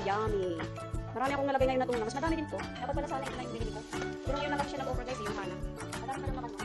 yummy. Marami akong nalagay ngayon na tuna. Mas madami din po. Dapat pala sana ito na yung binili ko. Pero ngayon lang kasi siya nag-offer guys, yung hana. Madami pa lang naman mo.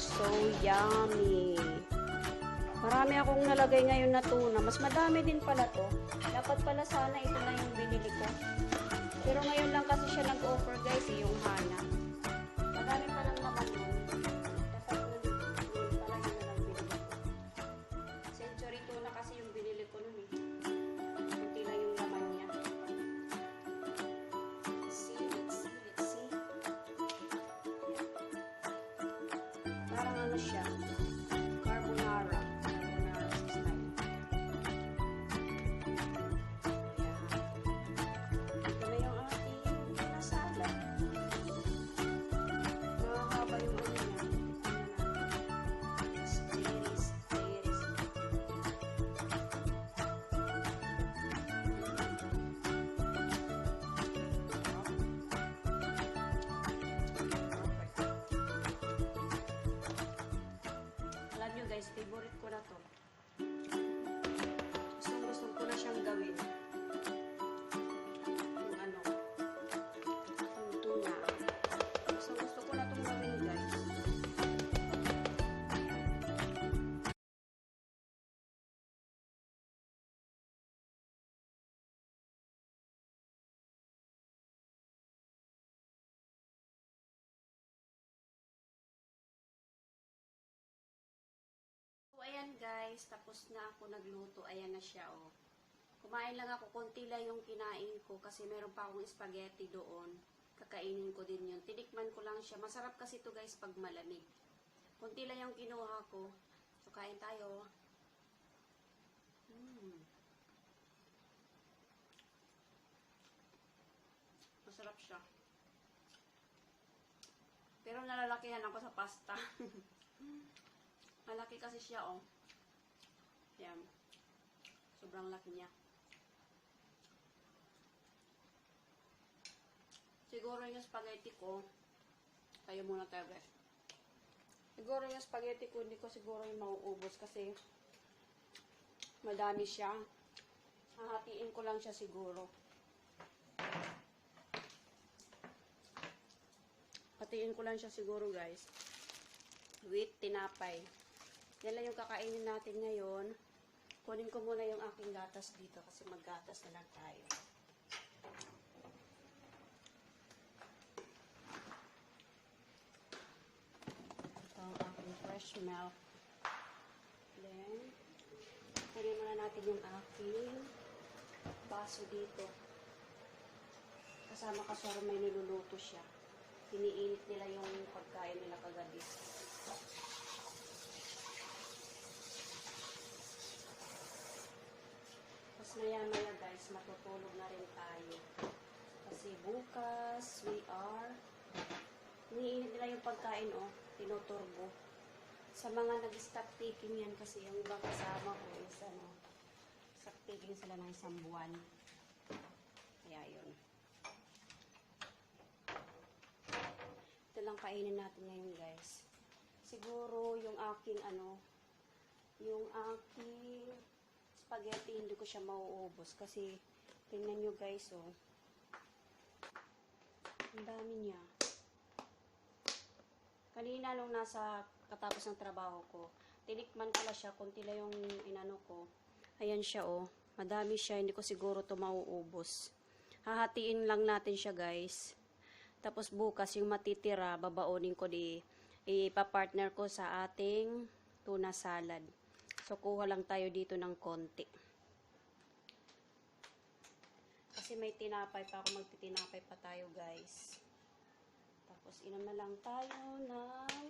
So yummy. Marami akong nalagay ngayon na tuna. Mas madami din pala to. Dapat pala sana ito na yung binili ko. Pero ngayon lang kasi siya nag-offer guys, yung hana. Madami pa lang naman yun. Dapat na yun pala yun na lang binili ko. Century tuna kasi yung binili ko nun eh. Kunti lang yung laman niya. Let's see. Parang ano siya, carbonara style. Ayan. Ito na yung ating tuna salad. Mahaba yung ano niya. Tiris. Alam nyo guys, favorite ko na to. Gusto ko na siyang gawin. Yung ano, yung tuna. Gusto ko na itong gawin guys. So, ayan guys, tapos na ako nagluto. Ayan na siya, oh. Kumain lang ako, konti lang yung kinain ko kasi meron pa akong spaghetti doon. Kakainin ko din yun. Tinikman ko lang siya. Masarap kasi to guys pag malamig. Konti lang yung kinuha ko. So, kain tayo. Masarap siya. Pero nalalakihan ako sa pasta. Malaki kasi siya, oh. Yan. Sobrang laki niya. Siguro yung spaghetti ko, tayo muna tayo, guys. Siguro yung spaghetti ko, hindi ko siguro yung mauubos kasi madami siya. Hahatiin ko lang siya siguro. Hatiin ko lang siya siguro, guys. With tinapay. Yan lang yung kakainin natin ngayon. Kunin ko muna yung aking gatas dito kasi maggatas na lang tayo. Ito ang aking fresh milk. Then, kunin muna natin yung aking baso dito. Kasama kaswaro may niluluto siya. Iniinit nila yung pagkain nila kagabi. Tapos maya guys, matutulog na rin tayo. Kasi bukas, iniinit nila yung pagkain, tinuturbo. Sa mga nag-stock taking yan kasi yung ibang kasama ko is stock taking sila ng isang buwan. Kaya yun. Ito lang kainin natin ngayon guys. Siguro yung aking spaghetti hindi ko siya mauubos kasi tingnan nyo guys ang dami niya. Kanina nung nasa katapos ng trabaho ko, tinikman ko lang siya, konti lang yung inano ko. Ayan siya madami siya, hindi ko siguro to mauubos. Hahatiin lang natin siya guys. Tapos bukas yung matitira, babaonin ko ipapartner ko sa ating tuna salad. So kuha lang tayo dito ng konti. Kasi may tinapay pa ako, magtitinapay pa tayo guys. Tapos inom na lang tayo ng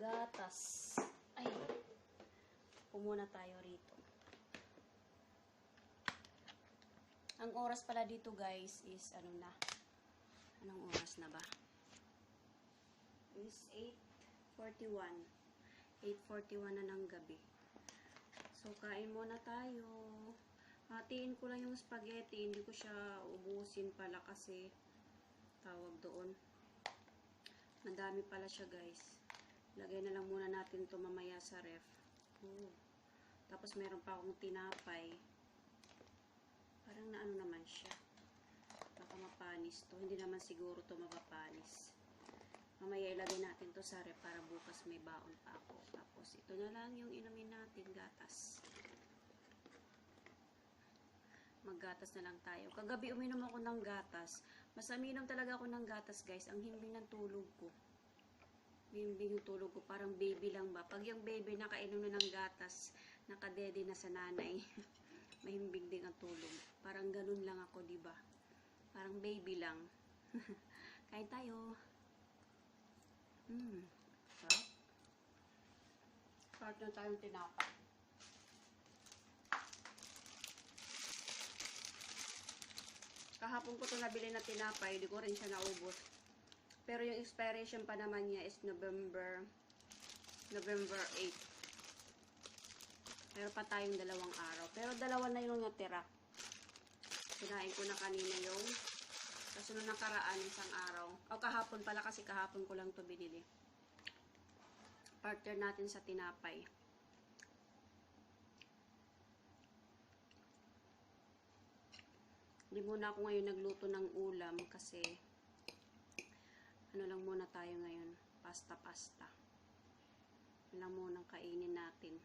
gatas. Ay, pumuna tayo rito. Ang oras pala dito guys is anong oras na ba? Is 8:41. 8:41 na ng gabi. So kain muna tayo. Hatiin ko lang yung spaghetti, hindi ko siya ubusin pala kasi tawag doon. Madami pala siya guys. Lagay na lang muna natin to mamaya sa ref. Tapos meron pa akong tinapay. Parang naman siya. Baka mapanis to. Hindi naman siguro to mapapanis. Mamaya ilagay natin to sa ref para bukas may baon pa ako. Tapos ito na lang yung inumin natin, gatas. Maggatas na lang tayo. Kagabi uminom ako ng gatas. Mas aminom talaga ako ng gatas guys. Ang himbing ng tulog ko. Himbing yung tulog ko. Parang baby lang ba. Pag yung baby nakainom na ng gatas, nakadede na sa nanay. Mahimbing din ang tulog. Parang ganun lang ako, diba? Parang baby lang. Kain tayo. Sarap. Start na tayong tinapay. Kahapon ko ito nabili na tinapay, hindi ko rin siya naubos. Pero yung expiration pa naman niya is November 8. Meron pa tayong 2 araw. Pero 2 na yung natira. Kinain ko na kanina yung kasunod nakaraan isang araw. O kahapon pala kasi kahapon ko lang ito binili. Partner natin sa tinapay. Hindi muna ako ngayon nagluto ng ulam kasi lang muna tayo ngayon. Pasta. Lang muna kainin natin.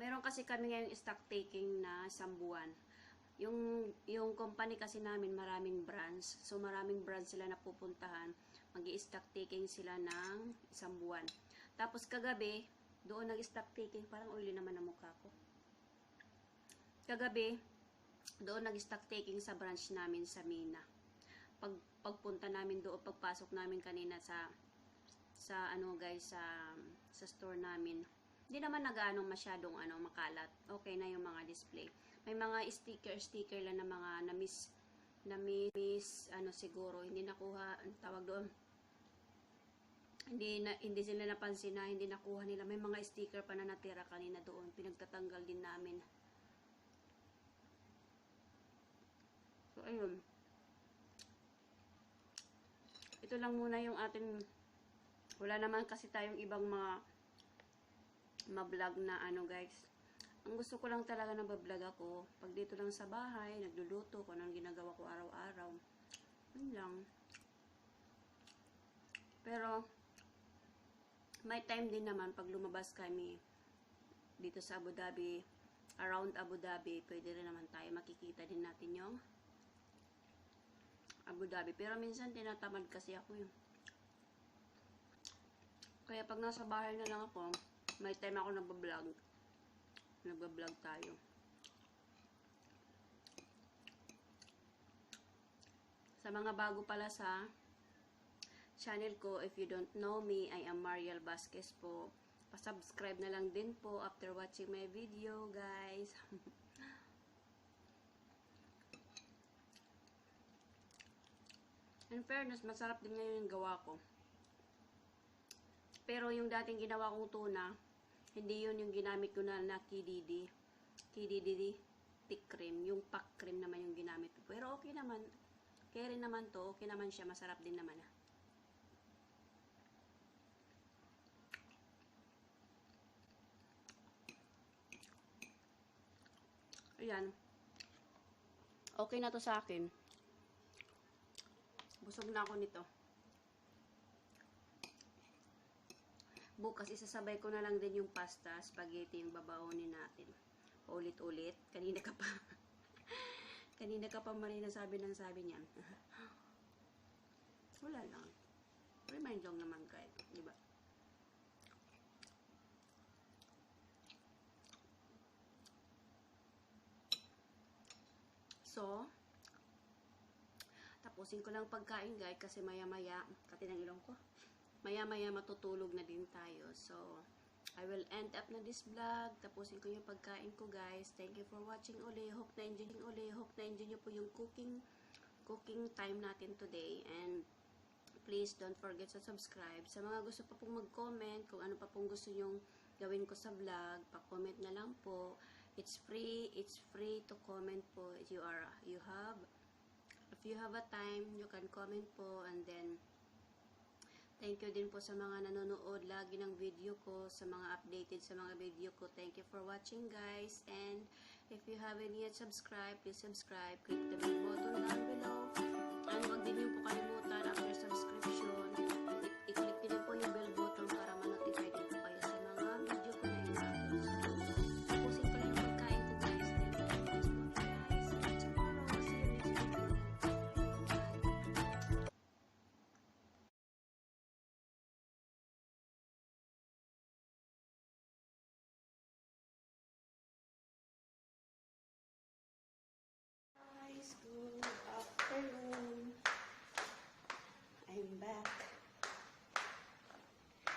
Meron kasi kami ngayong stock taking na isang buwan. Yung company kasi namin maraming branch. So maraming branch sila na pupuntahan. Mag-i-stock taking sila ng isang buwan. Tapos kagabi, doon nag-stock taking. Parang oily naman ang mukha ko. Kagabi, doon nag-stock taking sa branch namin sa Mina. Pagpunta namin doon, pagpasok namin kanina sa store namin. Hindi naman nag-ano masyadong makalat. Okay na yung mga display. May mga sticker lang na mga na-miss siguro hindi nakuha, tawag doon. Hindi sila napansin na hindi nakuha nila. May mga sticker pa na natira kanina doon. Pinagtatanggal din namin. So, ayun. Ito lang muna yung ating, wala naman kasi tayong ibang mga ma-vlog na guys. Ang gusto ko lang talaga na ba-vlog ako, pag dito lang sa bahay, nagluluto, kung anong ginagawa ko araw-araw. Yun lang. Pero, may time din naman pag lumabas kami dito sa Abu Dhabi, around Abu Dhabi, pwede rin naman tayo, makikita din natin yung Abu Dhabi. Pero minsan tinatamad kasi ako yun. Kaya pag nasa bahay na lang ako, may time ako nagbablog. Nagbablog tayo. Sa mga bago pala sa channel ko, if you don't know me, I am Mariel Vasquez po. Pa-subscribe na lang din po after watching my video, guys. In fairness, masarap din ngayon yung gawa ko. Pero yung dating ginawa kong tuna, hindi yun yung ginamit ko na kididi. Kididi thick cream. Yung pack cream naman yung ginamit ko. Pero okay naman. Kaya rin naman to. Okay naman siya. Masarap din naman. Ayan. Okay na to sa akin. Busog na ako nito. Bukas, isasabay ko na lang din yung pasta, spaghetti, yung babaonin natin. Ulit-ulit. Kanina ka pa. Kanina ka pa, Marina, sabi niya. Wala lang. Remind lang naman kahit, di ba? So, tapusin ko lang pagkain, guys, kasi maya-maya, katinang ilong ko. Maya-maya matutulog na din tayo. So, I will end up na this vlog. Tapusin ko yung pagkain ko, guys. Thank you for watching uli. Hope na enjoy nyo po yung cooking time natin today. And please don't forget to subscribe. Sa mga gusto pa pong mag-comment, kung ano pa pong gusto nyong gawin ko sa vlog, pa-comment na lang po. It's free to comment po. If you have a time, you can comment po. And then thank you din po sa mga nanonood lagi ng video ko, sa mga updated sa mga video ko. Thank you for watching, guys. And if you haven't yet subscribed, please subscribe. Click the bell button down below. And huwag din niyo po kalimutan after subscription, i-click din po yung bell button para ma-notify din po kayo sa mga video ko na i-upload. Tapusin ko lang yung pagkain ko, guys. Thank you guys. Tomorrow, see you next video. Guys, good afternoon. I'm back.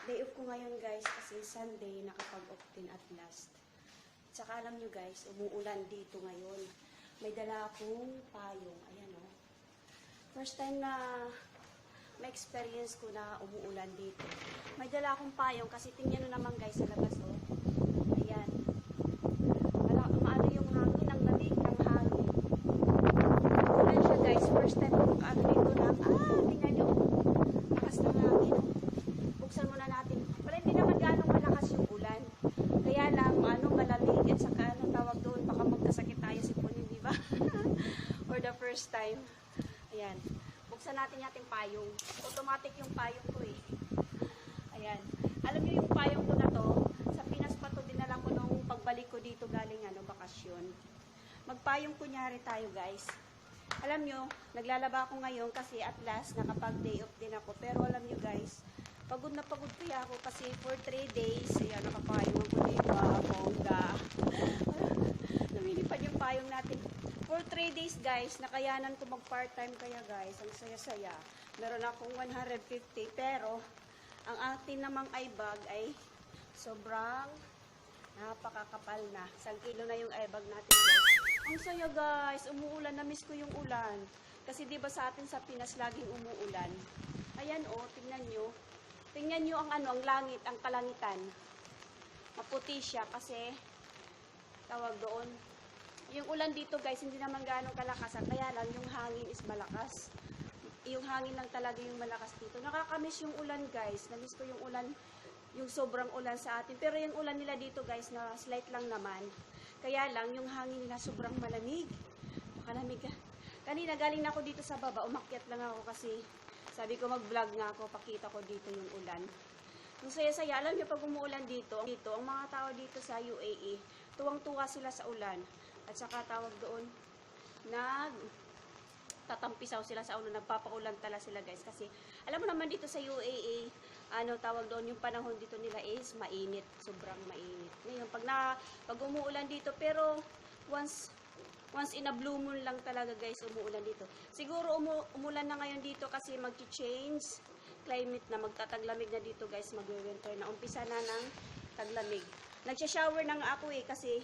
Day off ko ngayon, guys, kasi Sunday nakapag-off din at last. At saka alam nyo, guys, umuulan dito ngayon. May dala akong payong. Ayan, oh. First time na ma-experience ko na umuulan dito. May dala akong payong kasi tingnan nyo naman, guys, sa labas, oh. Ayan. Maano yung hangin, ang lamig ng hangin. Ulan siya, guys. First time ko makaano dito na, tingnan nyo. Lakas ng hangin. Buksan muna natin. Pero hindi naman ganong malakas yung ulan. Kaya lang, malamig. At saka, tawag doon, baka magkasakit tayo si Punin, di ba? For the first time. Ayan. Buksan natin yung ating payong. Automatic yung payong ko, eh. Ayan. Alam niyo yung payong ko na to, sa Pinas pa to, dinala ko nung pagbalik ko dito galing, bakasyon. Magpayong kunyari tayo, guys. Alam nyo, naglalaba ako ngayon kasi at last, nakapag-day off din ako. Pero alam nyo, guys, pagod na pagod kaya ako kasi for 3 days, ayan, nakapayong ko, diba, bongga. Lumilipad yung payong natin. For 3 days, guys, nakayanan ko mag-part-time kaya, guys. Ang saya-saya. Meron akong 150, pero ang atin namang eye bag ay sobrang napakakapal na. 1 kilo na yung eye bag natin, guys. Ang saya, guys. Umuulan. Na-miss ko yung ulan. Kasi diba sa atin sa Pinas laging umuulan. Ayan, oh, tingnan nyo. Tingnan nyo ang langit, ang kalangitan. Maputi siya kasi tawag doon. Yung ulan dito, guys, hindi naman ganong kalakasan. Kaya lang, yung hangin is malakas. Yung hangin lang talaga yung malakas dito. Nakakamiss yung ulan, guys. Namiss ko yung ulan, yung sobrang ulan sa atin. Pero yung ulan nila dito, guys, na slight lang naman. Kaya lang, yung hangin nila sobrang malamig. Makalamig ka. Kanina, galing na ako dito sa baba. Umakyat lang ako kasi sabi ko mag-vlog nga ako. Pakita ko dito yung ulan. Yung saya-saya, alam niyo pag umuulan dito, ang mga tao dito sa UAE, tuwang-tuwa sila sa ulan. At saka tawag doon, nagtatampisaw sila sa ulo, nagpapaulan tala sila guys. Kasi alam mo naman dito sa UAE, tawag doon, yung panahon dito nila is mainit, sobrang mainit. Ngayon, pag umuulan dito, pero once in a blue moon lang talaga guys umuulan dito. Siguro umulan na ngayon dito kasi mag-change climate na, magtataglamig na dito guys, mag-winter na. Umpisa na ng taglamig. Nagsha-shower na nga ako kasi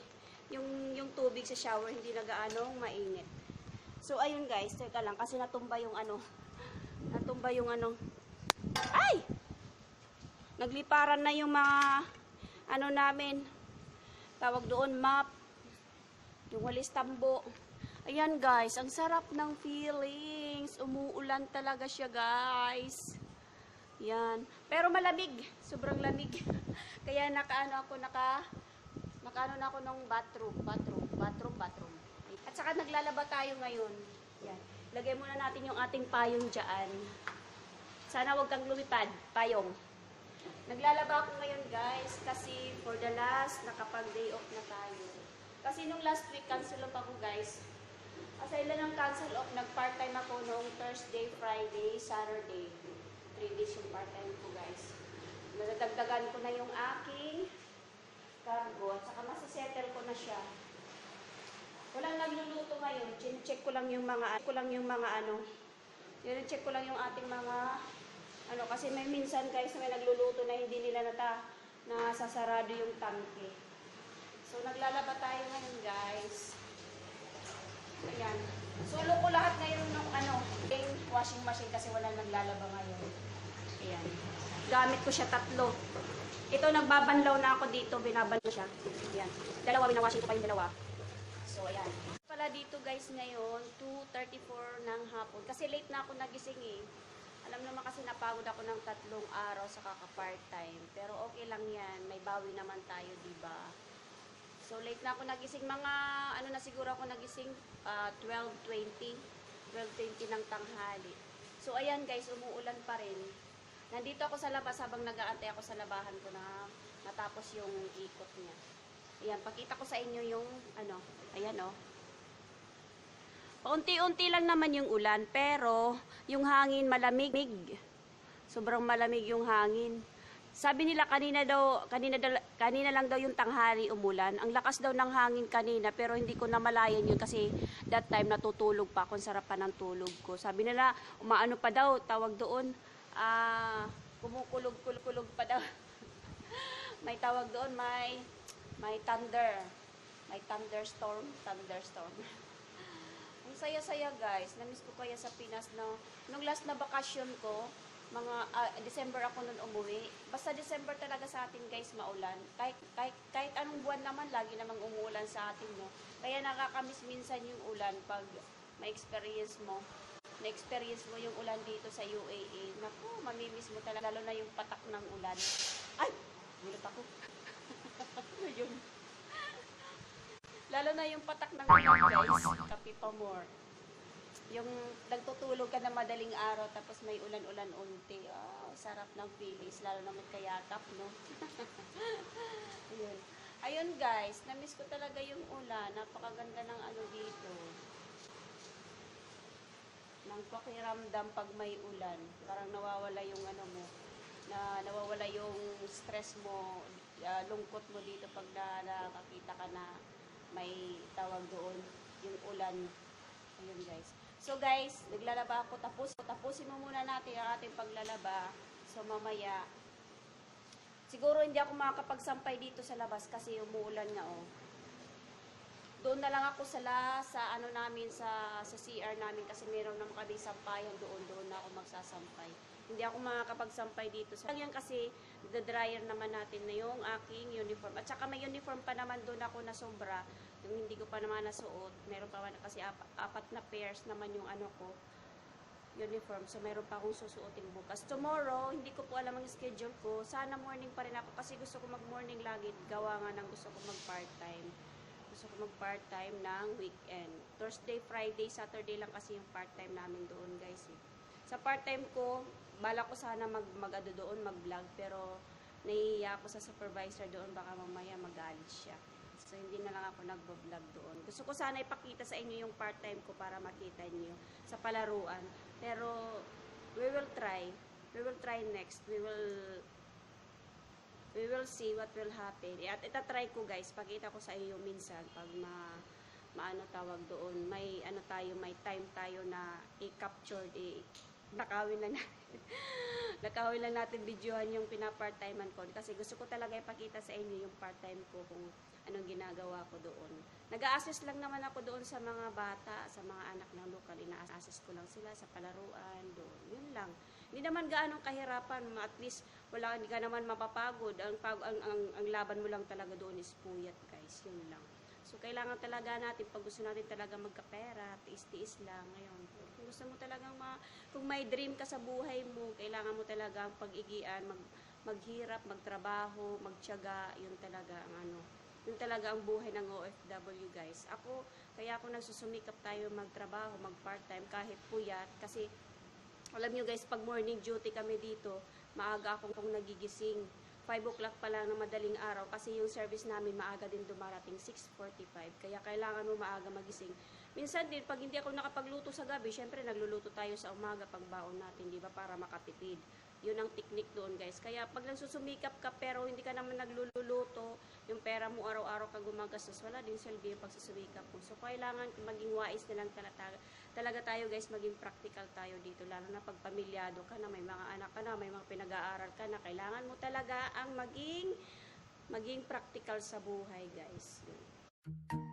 yung tubig sa shower hindi na gaanong mainit. So ayun guys, teka lang kasi natumba yung ay! Nagliparan na yung mga namin, tawag doon, map, yung walis tambo. Ayan guys, ang sarap ng feelings. Umuulan talaga siya guys. Yan. Pero malamig, sobrang lamig. Kaya nakaano na ako ng bathroom. At saka naglalaba tayo ngayon. Yan. Lagay muna natin yung ating payong dyan. Sana wag kang lumipad, payong. Naglalaba ako ngayon guys kasi for the last nakapag-day off na tayo. Kasi nung last week cancel off ako guys. Aside lang ng cancel off, nag-part-time ako noong Thursday, Friday, Saturday. 3 days yung part-time ko guys. Nadagdagan ko na yung aking cargo at saka masisettle ko na siya. Walang nagluluto ngayon. Check ko lang yung mga check ko lang yung ating mga kasi may minsan guys may nagluluto na hindi nila nasasarado yung tangke. So naglalaba tayo ngayon guys. Ayan. Sulo ko lahat ngayon ng washing machine kasi wala naglalaba ngayon. Ayan. Gamit ko siya 3. Ito nagbabanlaw na ako dito, binabanlaw siya. Ayan. 2 binawashing ko pa yung 2. So ayan. Pala dito guys ngayon 2:34 ng hapon kasi late na ako nagising Alam naman kasi napagod ako ng 3 araw sa kaka-part-time. Pero okay lang yan. May bawi naman tayo, diba? So, late na ako nagising. Mga, na siguro ako nagising 12:20 ng tanghali. So, ayan guys, umuulan pa rin. Nandito ako sa labas habang nag-aantay ako sa labahan ko na matapos yung ikot niya. Ayan, pakita ko sa inyo yung, ayan Paunti-unti lang naman yung ulan, pero yung hangin malamig. Sobrang malamig yung hangin. Sabi nila kanina lang daw yung tanghali umulan. Ang lakas daw ng hangin kanina, pero hindi ko namalayan yun kasi that time natutulog pa ako, sarap pa ng tulog ko. Sabi nila, umaano pa daw, tawag doon, kumukulog-kulog pa daw. May tawag doon, may thunder. May thunderstorm. Ang saya-saya guys. Namiss ko kaya sa Pinas nung last na bakasyon ko, mga December ako nun umuwi. Basta December talaga sa atin guys maulan. Kahit anong buwan naman, lagi namang umuulan sa atin, no? Kaya nakakamiss minsan yung ulan pag na-experience mo yung ulan dito sa UAE. Naku, mamimiss mo talaga, lalo na yung patak ng ulan. Ay! Gulat ako. Yun. Lalo na yung patak ng ulan guys, kapi pa more. Yung nagtutulog ka na madaling araw tapos may ulan-ulan unti. Sarap ng feelings, lalo na magkayakap, no? Ayun guys, namiss ko talaga yung ulan. Napakaganda ng dito. Nang pakiramdam pag may ulan. Parang nawawala yung nawawala yung stress mo, lungkot mo dito pag nakakita ka na may tawag doon, yung ulan. Ayun guys. So guys, naglalaba ako. Tapusin mo muna natin ang ating paglalaba. So mamaya, siguro hindi ako makakapagsampay dito sa labas kasi umuulan nga Doon na lang ako sa namin, sa CR namin kasi meron naman kami sampayan doon na ako magsasampay. Hindi ako makakapagsampay dito. Yan kasi, the-dryer naman natin na yung aking uniform. At saka may uniform pa naman doon ako na sobra. Yung hindi ko pa naman nasuot. Meron pa naman kasi 4 na pairs naman yung uniform. So, meron pa akong susuotin bukas. Tomorrow, hindi ko po alam ang schedule ko. Sana morning pa rin ako kasi gusto ko mag-morning lagi. Gawa nga ng gusto ko mag-part-time. Gusto ko mag-part-time ng weekend. Thursday, Friday, Saturday lang kasi yung part-time namin doon, guys. Sa part-time ko, bala ko sana doon, mag-vlog, pero nahihiya ako sa supervisor doon, baka mamaya magalit siya. So, hindi na lang ako nag-vlog doon. Gusto ko sana ipakita sa inyo yung part-time ko para makita niyo. Sa sa palaruan. Pero we will try. We will try next. We will see what will happen. At itatry ko guys, pakita ko sa iyo minsan pag maano tawag doon, may ano tayo, may time tayo na i-capture, nakawin lang natin. Nakawin lang natin videohan yung pina-part-timean ko kasi gusto ko talaga ipakita sa inyo yung part-time ko kung anong ginagawa ko doon. Nag-a-assist lang naman ako doon sa mga bata, sa mga anak ng lokal. Ina-assist ko lang sila sa palaruan doon. Yun lang. Hindi naman gaano kahirapan, at least hindi ka naman mapapagod. Ang laban mo lang talaga doon is puyat, guys. Yun lang. So, kailangan talaga natin, pag gusto natin talaga magkapera, tiis-tiis lang. Ngayon, kung gusto mo talagang, kung may dream ka sa buhay mo, kailangan mo talagang pag-igian, maghirap, magtrabaho, magtiyaga, yun talaga ang buhay ng OFW, guys. Kaya ako nagsusumikap tayo magtrabaho, mag-part-time, kahit puyat, kasi, alam nyo guys, pag morning duty kami dito, maaga akong nagigising. 5 o'clock pa lang na madaling araw kasi yung service namin maaga din dumarating 6:45. Kaya kailangan mo maaga magising. Minsan din, pag hindi ako nakapagluto sa gabi, syempre nagluluto tayo sa umaga pag baon natin, di ba, para makatipid. Yun ang technique doon, guys. Kaya pag nagsusumikap ka pero hindi ka naman nagluluto, yung pera mo araw-araw ka gumagastos, wala din silbi yung pagsusumikap mo. So, kailangan maging wais na lang talaga tayo, guys, maging practical tayo dito. Lalo na pag pamilyado ka na, may mga anak ka na, may mga pinag-aaral ka na, kailangan mo talaga ang maging practical sa buhay, guys. Yun.